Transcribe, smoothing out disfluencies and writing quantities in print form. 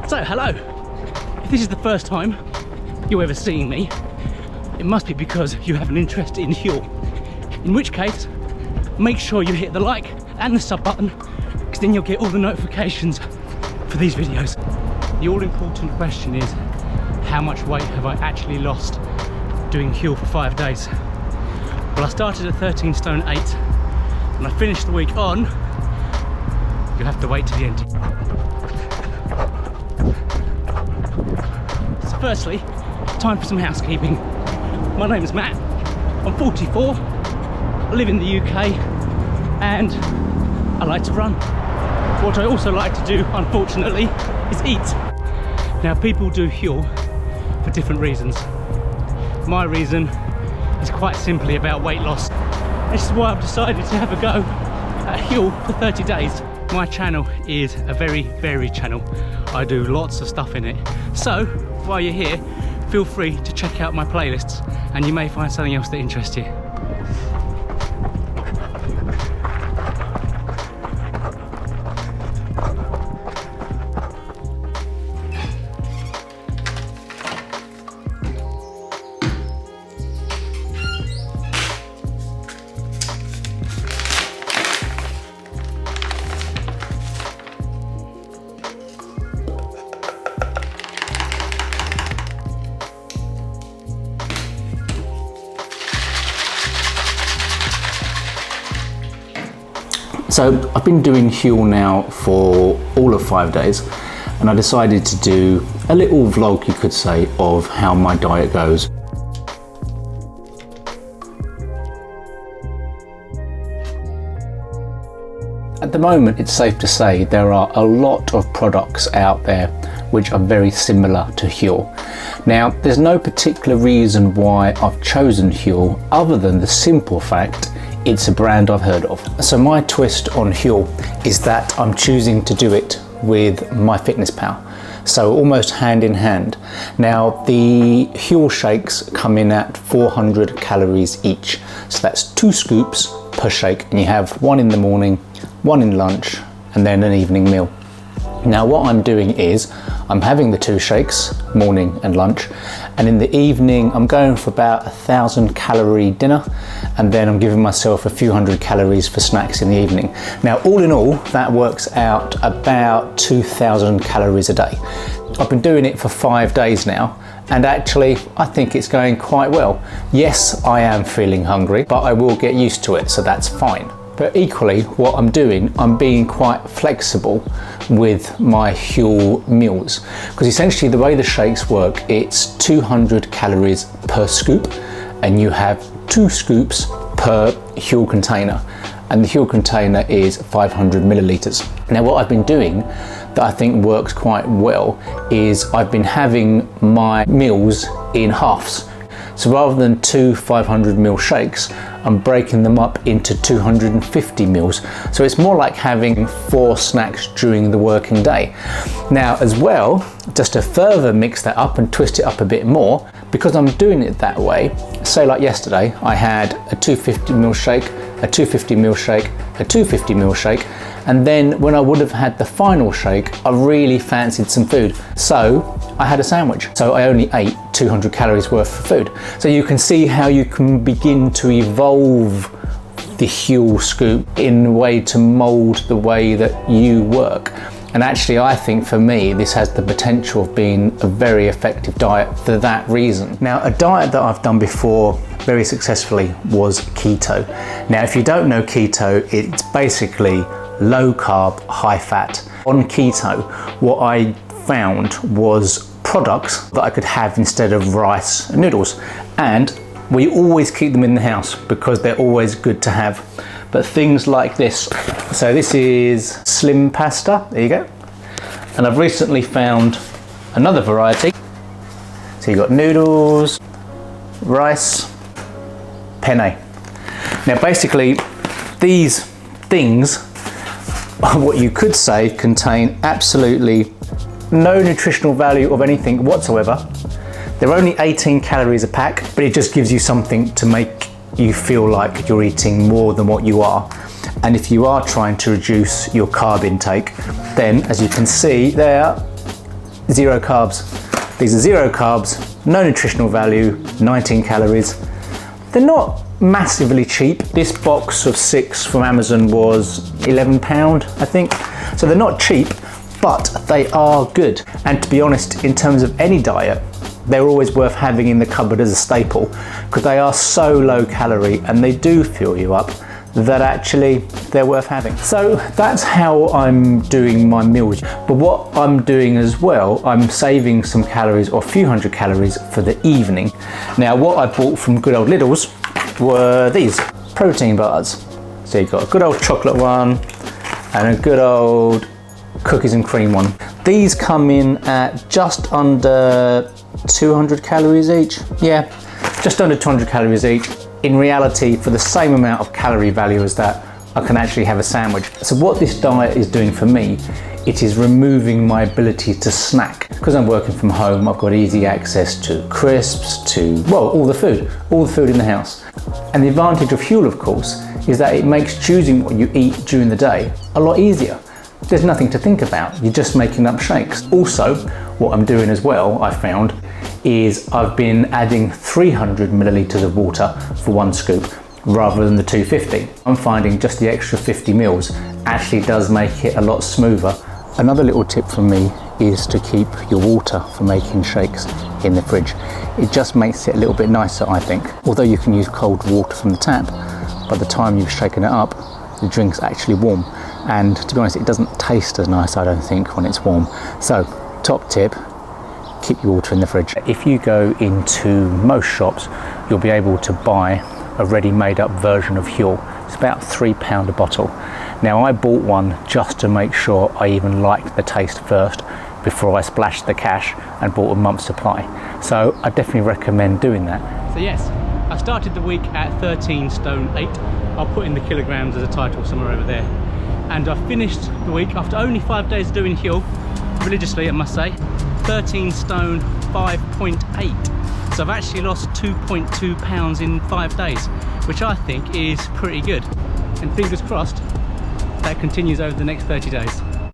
So, hello. If this is the first time you're ever seeing me, it must be because you have an interest in Huel. In which case, make sure you hit the like and the sub button, because then you'll get all the notifications for these videos. The all-important question is, how much weight have I actually lost doing Huel for 5 days? Well, I started at 13 stone 8, and I finished the week on, you'll have to wait to the end. So firstly, time for some housekeeping. My name is Matt, I'm 44, I live in the UK, and I like to run. What I also like to do, unfortunately, is eat. Now, people do Huel for different reasons. My reason is quite simply about weight loss. This is why I've decided to have a go at Huel for 30 days. My channel is a very varied channel. I do lots of stuff in it. So, while you're here, feel free to check out my playlists and you may find something else that interests you. So I've been doing Huel now for all of 5 days, and I decided to do a little vlog, you could say, of how my diet goes. At the moment, it's safe to say there are a lot of products out there which are very similar to Huel. Now, there's no particular reason why I've chosen Huel other than the simple fact it's a brand I've heard of. So my twist on Huel is that I'm choosing to do it with MyFitnessPal. So almost hand in hand. Now, the Huel shakes come in at 400 calories each. So that's 2 scoops per shake, and you have 1 in the morning, 1 in lunch, and then an evening meal. Now, what I'm doing is I'm having the 2 shakes, morning and lunch, and in the evening I'm going for about 1,000 calorie dinner, and then I'm giving myself a few hundred calories for snacks in the evening. Now, all in all, that works out about 2,000 calories a day. I've been doing it for 5 days now, and actually I think it's going quite well. Yes, I am feeling hungry, but I will get used to it, so that's fine. But equally, what I'm doing, I'm being quite flexible with my Huel meals, because essentially the way the shakes work, it's 200 calories per scoop, and you have 2 scoops per Huel container, and the Huel container is 500 milliliters. Now, what I've been doing that I think works quite well is I've been having my meals in halves. So rather than 2 500ml shakes, I'm breaking them up into 250 mils. So it's more like having 4 snacks during the working day. Now, as well, just to further mix that up and twist it up a bit more, because I'm doing it that way, say like yesterday, I had a 250ml shake, a 250ml shake, a 250ml shake, and then when I would have had the final shake, I really fancied some food. So I had a sandwich. So I only ate 200 calories worth of food. So you can see how you can begin to evolve the Huel scoop in a way to mold the way that you work. And actually, I think for me, this has the potential of being a very effective diet for that reason. Now, a diet that I've done before very successfully was keto. Now, if you don't know keto, it's basically low carb, high fat. On keto, what I found was products that I could have instead of rice and noodles. And we always keep them in the house because they're always good to have. But things like this. So this is slim pasta, there you go. And I've recently found another variety. So you've got noodles, rice, penne. Now basically, these things, what you could say, contain absolutely no nutritional value of anything whatsoever. They're only 18 calories a pack, but it just gives you something to make you feel like you're eating more than what you are. And if you are trying to reduce your carb intake, then as you can see there, zero carbs. These are zero carbs, no nutritional value, 19 calories. They're not massively cheap. This box of 6 from Amazon was £11, I think. So they're not cheap, but they are good. And to be honest, in terms of any diet, they're always worth having in the cupboard as a staple, because they are so low calorie and they do fill you up that actually they're worth having. So that's how I'm doing my meals. But what I'm doing as well, I'm saving some calories, or a few hundred calories, for the evening. Now, what I bought from good old Lidl's were these protein bars. So you've got a good old chocolate one and a good old cookies and cream one. These come in at just under 200 calories each. Yeah, just under 200 calories each. In reality, for the same amount of calorie value as that, I can actually have a sandwich. So what this diet is doing for me, it is removing my ability to snack. Because I'm working from home, I've got easy access to crisps, to, well, all the food in the house. And the advantage of Huel, of course, is that it makes choosing what you eat during the day a lot easier. There's nothing to think about, you're just making up shakes. Also, what I'm doing as well, I found, is I've been adding 300 millilitres of water for one scoop rather than the 250. I'm finding just the extra 50 mils actually does make it a lot smoother. Another little tip from me is to keep your water for making shakes in the fridge. It just makes it a little bit nicer, I think. Although you can use cold water from the tap, by the time you've shaken it up, the drink's actually warm. And to be honest, it doesn't taste as nice, I don't think, when it's warm. So, top tip, keep your water in the fridge. If you go into most shops, you'll be able to buy a ready made up version of Huel. It's about £3 a bottle. Now, I bought one just to make sure I even liked the taste first before I splashed the cash and bought a month's supply. So I definitely recommend doing that. So yes, I started the week at 13 stone 8. I'll put in the kilograms as a title somewhere over there. And I finished the week after only 5 days doing Huel, religiously I must say, 13 stone 5.8. So I've actually lost 2.2 pounds in 5 days, which I think is pretty good. And fingers crossed, that continues over the next 30 days.